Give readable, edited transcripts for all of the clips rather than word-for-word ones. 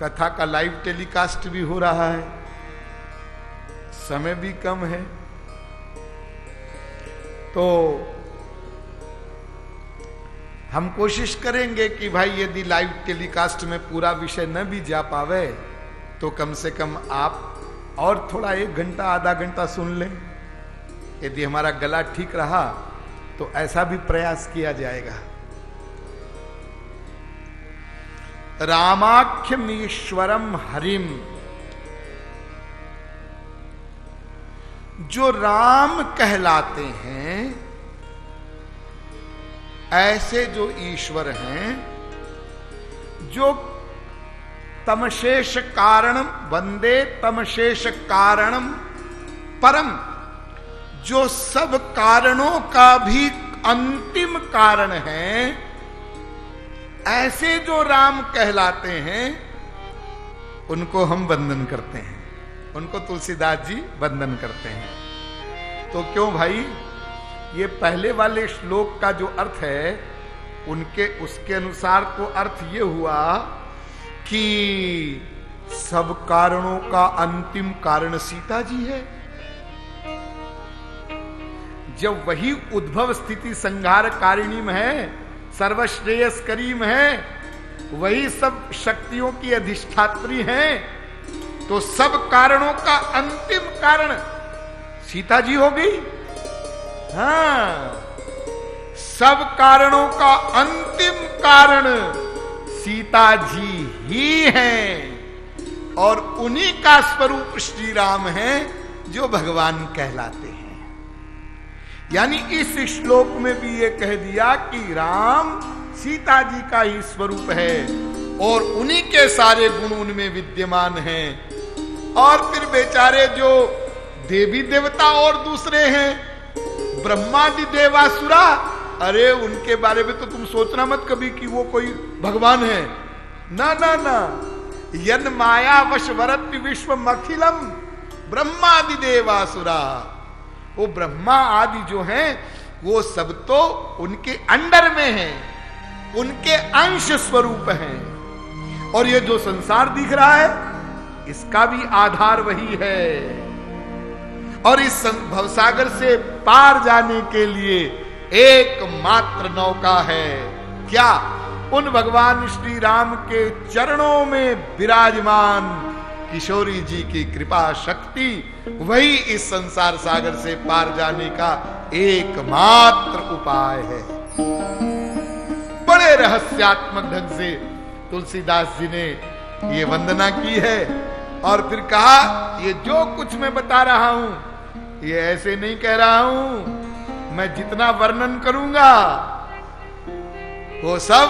कथा का live telecast भी हो रहा है, समय भी कम है, तो हम कोशिश करेंगे कि भाई यदि लाइव टेलीकास्ट में पूरा विषय न भी जा पावे तो कम से कम आप और थोड़ा 1 घंटा आधा घंटा सुन लें। यदि हमारा गला ठीक रहा तो ऐसा भी प्रयास किया जाएगा। रामाख्यमीश्वरम हरिम, जो राम कहलाते हैं ऐसे जो ईश्वर हैं, जो तमशेष कारणम वंदे तमशेष कारणम परम, जो सब कारणों का भी अंतिम कारण है, ऐसे जो राम कहलाते हैं उनको हम वंदन करते हैं, उनको तुलसीदास जी वंदन करते हैं। तो क्यों भाई, ये पहले वाले श्लोक का जो अर्थ है उसके अनुसार तो अर्थ ये हुआ कि सब कारणों का अंतिम कारण सीता जी है। जब वही उद्भव स्थिति संहार कारिणी में है, सर्वश्रेयस्करी में है, वही सब शक्तियों की अधिष्ठात्री हैं, तो सब कारणों का अंतिम कारण सीता जी हो गई। हाँ, सब कारणों का अंतिम कारण सीता जी ही हैं, और उन्हीं का स्वरूप श्री राम है जो भगवान कहलाते हैं। यानी इस श्लोक में भी ये कह दिया कि राम सीता जी का ही स्वरूप है और उन्हीं के सारे गुण उनमें विद्यमान हैं। और फिर बेचारे जो देवी देवता और दूसरे हैं, ब्रह्मादि देवासुरा, अरे उनके बारे में तो तुम सोचना मत कभी कि वो कोई भगवान है। ना ना ना, यन माया वशवरत विश्व अखिलम ब्रह्मादि देवासुरा, वो ब्रह्मा आदि जो हैं वो सब तो उनके अंडर में हैं, उनके अंश स्वरूप हैं। और ये जो संसार दिख रहा है इसका भी आधार वही है। और इस भवसागर से पार जाने के लिए एकमात्र नौका है क्या? उन भगवान श्री राम के चरणों में विराजमान किशोरी जी की कृपा शक्ति, वही इस संसार सागर से पार जाने का एकमात्र उपाय है। बड़े रहस्यात्मक ढंग से तुलसीदास जी ने ये वंदना की है और फिर कहा, ये जो कुछ मैं बता रहा हूं ये ऐसे नहीं कह रहा हूं, मैं जितना वर्णन करूंगा वो सब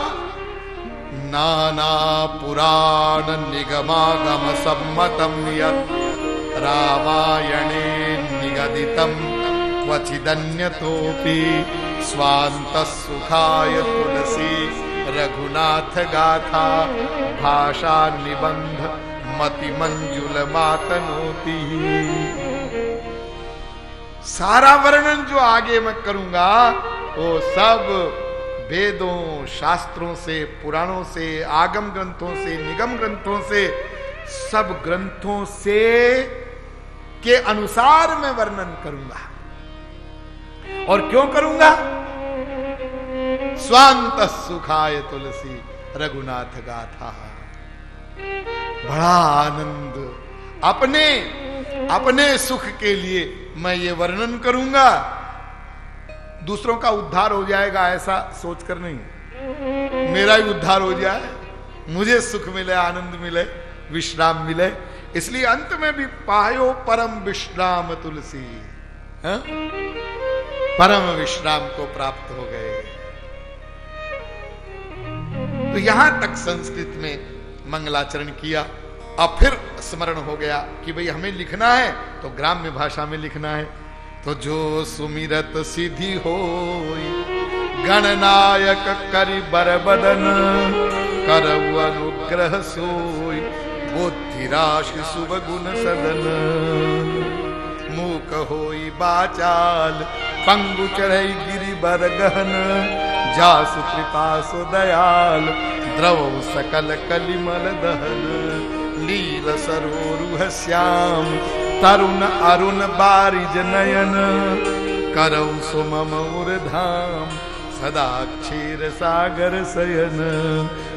नाना पुराण निगमागम सम्मतम यत् रामायणे निगदितम क्वचिदन्यतोपि स्वांतः सुखाय तुलसी रघुनाथ गाथा भाषा निबंध मति मंजुल मातनोति। सारा वर्णन जो आगे मैं करूंगा वो सब वेदों शास्त्रों से, पुराणों से, आगम ग्रंथों से, निगम ग्रंथों से, सब ग्रंथों से के अनुसार मैं वर्णन करूंगा। और क्यों करूंगा? स्वांत सुखाय तुलसी रघुनाथ गाथा। बड़ा आनंद, अपने सुख के लिए मैं ये वर्णन करूंगा, दूसरों का उद्धार हो जाएगा ऐसा सोचकर नहीं, मेरा ही उद्धार हो जाए, मुझे सुख मिले, आनंद मिले, विश्राम मिले। इसलिए अंत में भी पायो परम विश्राम तुलसी, परम विश्राम को प्राप्त हो गए। तो यहां तक संस्कृत में मंगलाचरण किया। अब फिर स्मरण हो गया कि भाई हमें लिखना है तो ग्राम्य भाषा में लिखना है। तो जो सुमिरत सिद्धि होई गणनायक करि बरबदन करऊ अनुग्रह सोई बुद्धि राशि शुभ गुण सदन मूक होई बाचाल पंगु चढ़ई गिरि बर गहन जासु कृपा सु दयाल द्रव सकल कलिमल दहन लील सरोरुह श्याम तरुण अरुण बारिज नयन करौ सुमम उर्धाम सदा क्षीर सागर शयन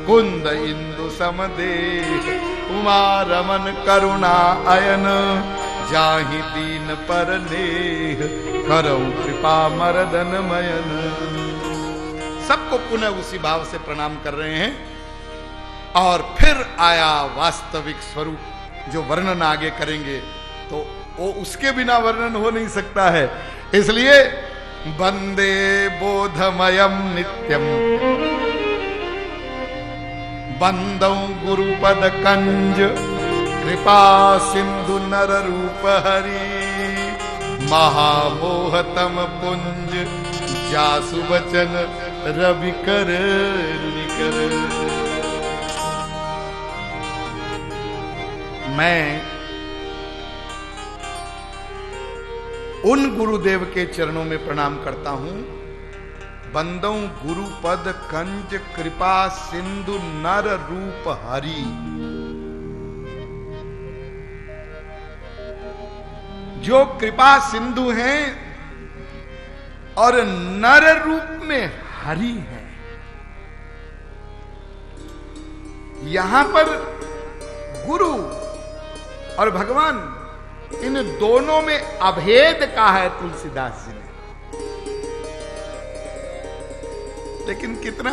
कुंद इंदु समदेह उमा रमन करुणा अयन जाहि दीन पर नेह करौ कृपा मर्दन मयन। सबको पुनः उसी भाव से प्रणाम कर रहे हैं और फिर आया वास्तविक स्वरूप जो वर्णन आगे करेंगे तो वो उसके बिना वर्णन हो नहीं सकता है। इसलिए वंदे बोधमयम नित्यम बंदौ गुरुपद कंज कृपा सिंधु नर रूप हरि महामोहतम पुंज जासु बचन रवि कर निकर। मैं उन गुरुदेव के चरणों में प्रणाम करता हूं, बंदौ गुरुपद कंज कृपा सिंधु नर रूप हरि। जो कृपा सिंधु हैं और नर रूप में हरि है। यहां पर गुरु और भगवान इन दोनों में अभेद कहा है तुलसीदास जी ने। लेकिन कितना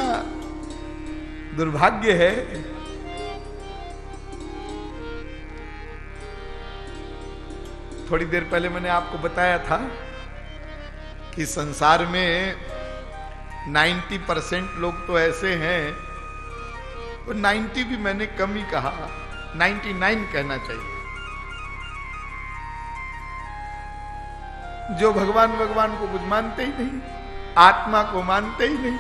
दुर्भाग्य है थोड़ी देर पहले मैंने आपको बताया था कि संसार में 90% लोग तो ऐसे हैं, और 90 भी मैंने कम ही कहा, 99 कहना चाहिए, जो भगवान को कुछ मानते ही नहीं, आत्मा को मानते ही नहीं।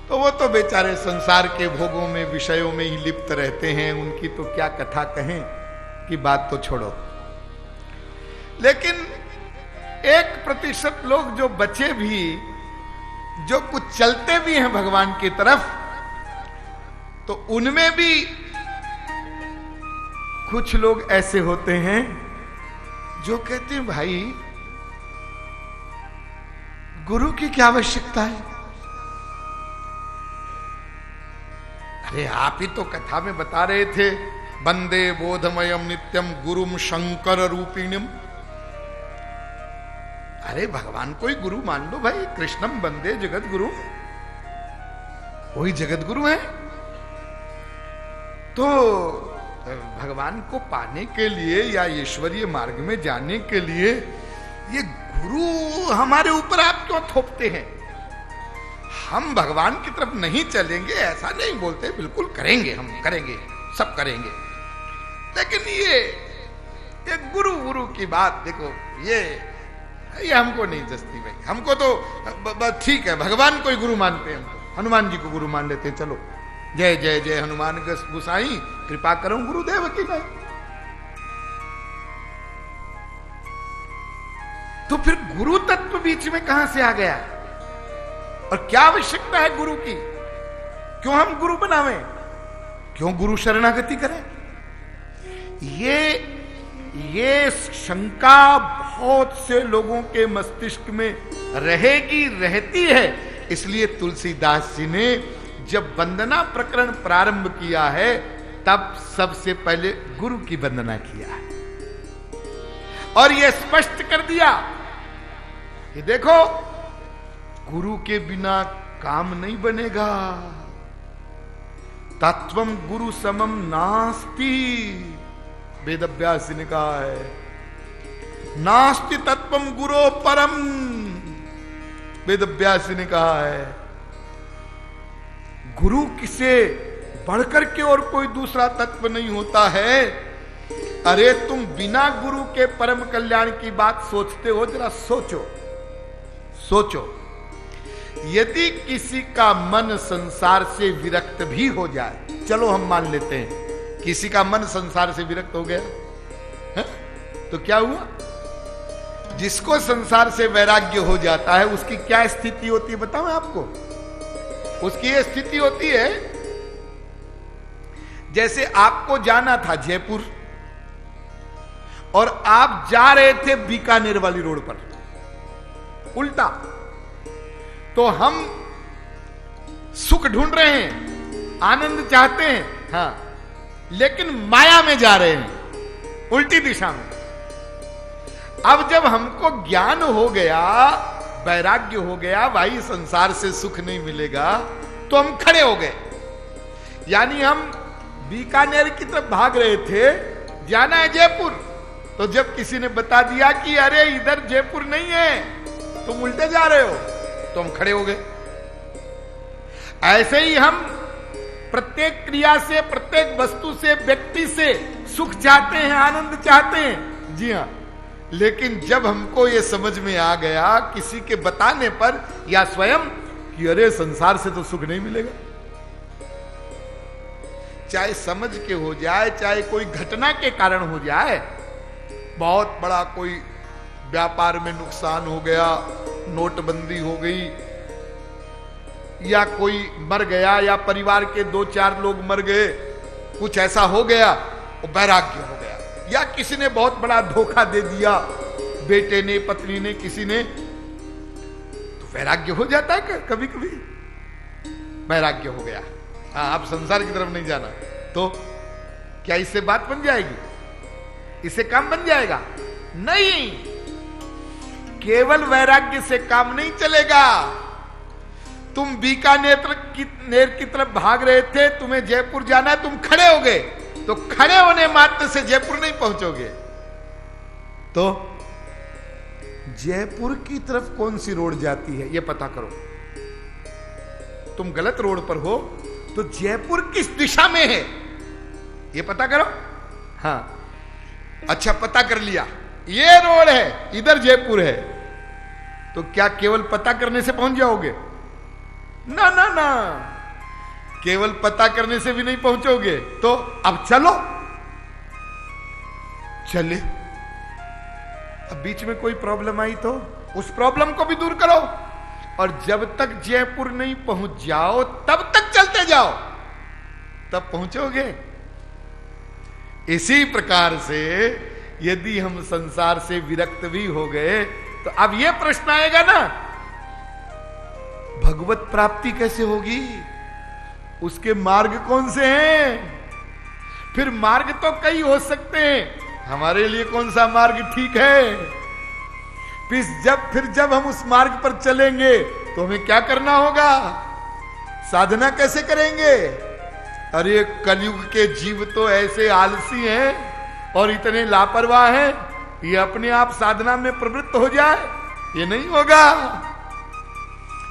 तो वो तो बेचारे संसार के भोगों में विषयों में ही लिप्त रहते हैं, उनकी तो क्या कथा कहें कि बात तो छोड़ो। लेकिन 1% लोग जो बचे भी, जो कुछ चलते भी हैं भगवान की तरफ, तो उनमें भी कुछ लोग ऐसे होते हैं जो कहते हैं भाई गुरु की क्या आवश्यकता है। अरे आप ही तो कथा में बता रहे थे, वंदे बोधमयम नित्यम गुरुम शंकर रूपिणीम। अरे भगवान को ही गुरु मान लो भाई, कृष्णम वंदे जगत गुरु, वही जगत गुरु है। तो भगवान को पाने के लिए या ईश्वरीय मार्ग में जाने के लिए ये गुरु हमारे ऊपर आप क्यों थोपते हैं। हम भगवान की तरफ नहीं चलेंगे ऐसा नहीं बोलते, बिल्कुल करेंगे, हम करेंगे, सब करेंगे। लेकिन ये गुरु की बात देखो, ये हमको नहीं जचती भाई। हमको तो ठीक है, भगवान को ही गुरु मानते हैं, हमको हनुमान जी को गुरु मान लेते हैं। चलो जय जय जय हनुमान गोसाई, कृपा करो गुरुदेव की नहीं। तो फिर गुरु तत्व बीच में कहां से आ गया, और क्या आवश्यकता है गुरु की, क्यों हम गुरु बनावें, क्यों गुरु शरणागति करें। ये शंका बहुत से लोगों के मस्तिष्क में रहती है। इसलिए तुलसीदास जी ने जब वंदना प्रकरण प्रारंभ किया है तब सबसे पहले गुरु की वंदना किया है, और यह स्पष्ट कर दिया कि देखो गुरु के बिना काम नहीं बनेगा। तत्वम गुरु समम नास्ति, वेदव्यास ने कहा है, नास्ति तत्वम गुरो परम, वेदव्यास ने कहा है। गुरु किसे बढ़कर के और कोई दूसरा तत्व नहीं होता है। अरे तुम बिना गुरु के परम कल्याण की बात सोचते हो, जरा सोचो। यदि किसी का मन संसार से विरक्त भी हो जाए, चलो हम मान लेते हैं किसी का मन संसार से विरक्त हो गया है? तो क्या हुआ, जिसको संसार से वैराग्य हो जाता है उसकी क्या स्थिति होती है बताऊं आपको? उसकी ये स्थिति होती है जैसे आपको जाना था जयपुर और आप जा रहे थे बीकानेर वाली रोड पर, उल्टा। तो हम सुख ढूंढ रहे हैं, आनंद चाहते हैं, हां, लेकिन माया में जा रहे हैं, उल्टी दिशा में। अब जब हमको ज्ञान हो गया, वैराग्य हो गया, भाई संसार से सुख नहीं मिलेगा, तो हम खड़े हो गए। यानी हम बीकानेर की तरफ भाग रहे थे, जाना है जयपुर। तो जब किसी ने बता दिया कि अरे इधर जयपुर नहीं है, तुम उल्टे जा रहे हो, तो हम खड़े हो गए। ऐसे ही हम प्रत्येक क्रिया से, प्रत्येक वस्तु से, व्यक्ति से सुख चाहते हैं, आनंद चाहते हैं, जी हां। लेकिन जब हमको यह समझ में आ गया किसी के बताने पर या स्वयं कि अरे संसार से तो सुख नहीं मिलेगा, चाहे समझ के हो जाए, चाहे कोई घटना के कारण हो जाए, बहुत बड़ा कोई व्यापार में नुकसान हो गया, नोटबंदी हो गई, या कोई मर गया, या परिवार के 2-4 लोग मर गए, कुछ ऐसा हो गया, वो वैराग्य हो गया। या किसी ने बहुत बड़ा धोखा दे दिया, बेटे ने, पत्नी ने, किसी ने, तो वैराग्य हो जाता है कभी कभी, वैराग्य हो गया। हाँ, आप संसार की तरफ नहीं जाना, तो क्या इससे बात बन जाएगी? इससे काम बन जाएगा? नहीं, केवल वैराग्य से काम नहीं चलेगा। तुम बीकानेर की तरफ भाग रहे थे, तुम्हें जयपुर जाना है, तुम खड़े हो गए, तो खड़े होने मात्र से जयपुर नहीं पहुंचोगे। तो जयपुर की तरफ कौन सी रोड जाती है यह पता करो। तुम गलत रोड पर हो तो जयपुर किस दिशा में है यह पता करो। हां, अच्छा, पता कर लिया ये रोड है, इधर जयपुर है, तो क्या केवल पता करने से पहुंच जाओगे? ना ना ना, केवल पता करने से भी नहीं पहुंचोगे। तो अब चलो, चले। अब बीच में कोई प्रॉब्लम आई तो उस प्रॉब्लम को भी दूर करो, और जब तक जयपुर नहीं पहुंच जाओ तब तक चलते जाओ, तब पहुंचोगे। इसी प्रकार से यदि हम संसार से विरक्त भी हो गए तो अब यह प्रश्न आएगा ना, भगवत प्राप्ति कैसे होगी? उसके मार्ग कौन से हैं? फिर मार्ग तो कई हो सकते हैं, हमारे लिए कौन सा मार्ग ठीक है? फिर जब हम उस मार्ग पर चलेंगे तो हमें क्या करना होगा? साधना कैसे करेंगे? अरे कलयुग के जीव तो ऐसे आलसी हैं और इतने लापरवाह हैं, ये अपने आप साधना में प्रवृत्त हो जाए, ये नहीं होगा।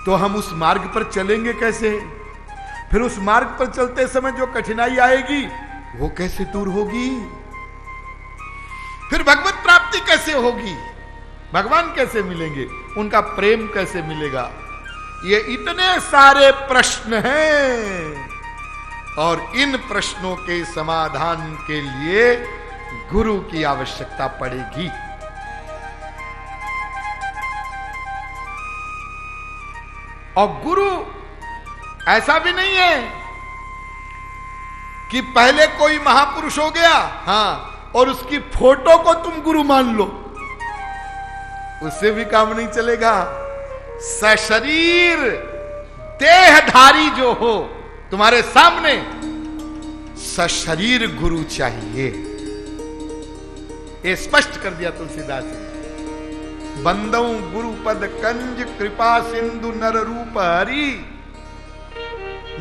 तो हम उस मार्ग पर चलेंगे कैसे? फिर उस मार्ग पर चलते समय जो कठिनाई आएगी वो कैसे दूर होगी? फिर भगवत प्राप्ति कैसे होगी? भगवान कैसे मिलेंगे? उनका प्रेम कैसे मिलेगा? ये इतने सारे प्रश्न हैं, और इन प्रश्नों के समाधान के लिए गुरु की आवश्यकता पड़ेगी। और गुरु ऐसा भी नहीं है कि पहले कोई महापुरुष हो गया, हां, और उसकी फोटो को तुम गुरु मान लो, उससे भी काम नहीं चलेगा। सशरीर देहधारी जो हो तुम्हारे सामने, सशरीर गुरु चाहिए। ये स्पष्ट कर दिया तुलसीदास ने। बंदौ गुरु पद कंज कृपा सिंधु नर रूप हरि,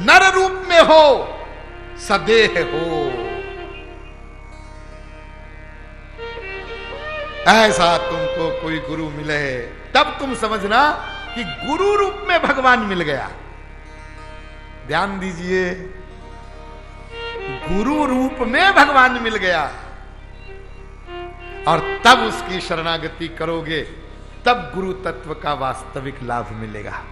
नर रूप में हो सदेह हो। ऐसा तुमको कोई गुरु मिले तब तुम समझना कि गुरु रूप में भगवान मिल गया। ध्यान दीजिए, गुरु रूप में भगवान मिल गया, और तब उसकी शरणागति करोगे, तब गुरु तत्व का वास्तविक लाभ मिलेगा।